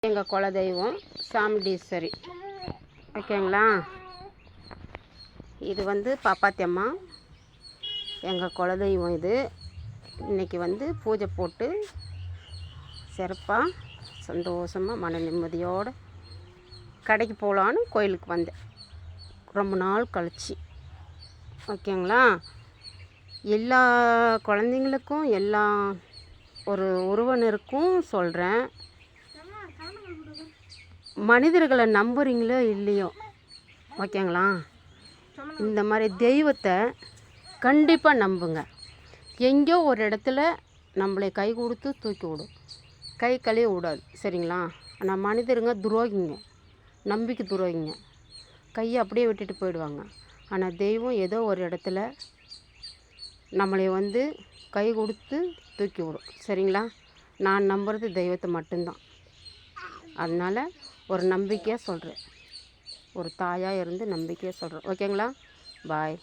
எங்கள் குலதெய்வம் சாமுண்டீஸ்வரி. ஓகேங்களா? இது வந்து பாப்பாத்தி அம்மா, எங்கள் குலதெய்வம். இது இன்றைக்கி பூஜை போட்டு சிறப்பாக சந்தோஷமாக மன நிம்மதியோடு கடைக்கு போகலான்னு கோயிலுக்கு வந்தேன், ரொம்ப நாள் கழிச்சு. ஓகேங்களா? எல்லா குழந்தைங்களுக்கும் எல்லா ஒரு உறவினருக்கும் சொல்கிறேன், மனிதர்களை நம்புறீங்களோ இல்லையோ, ஓகேங்களா, இந்த மாதிரி தெய்வத்தை கண்டிப்பாக நம்புங்க. எங்கேயோ ஒரு இடத்துல நம்மளை கை கொடுத்து தூக்கி விடும், கை கழுவி விடாது. சரிங்களா? ஆனால் மனிதருங்க துரோகிங்க, நம்பிக்கை துரோகிங்க, கையை அப்படியே விட்டுட்டு போயிடுவாங்க. ஆனால் தெய்வம் ஏதோ ஒரு இடத்துல நம்மளை கை கொடுத்து தூக்கி விடும். சரிங்களா? நான் நம்புறது தெய்வத்தை மட்டும்தான். அதனால் ஒரு நம்பிக்கையாக சொல்கிறேன், ஒரு தாயாக இருந்து நம்பிக்கையாக சொல்கிறேன். ஓகேங்களா? பாய்.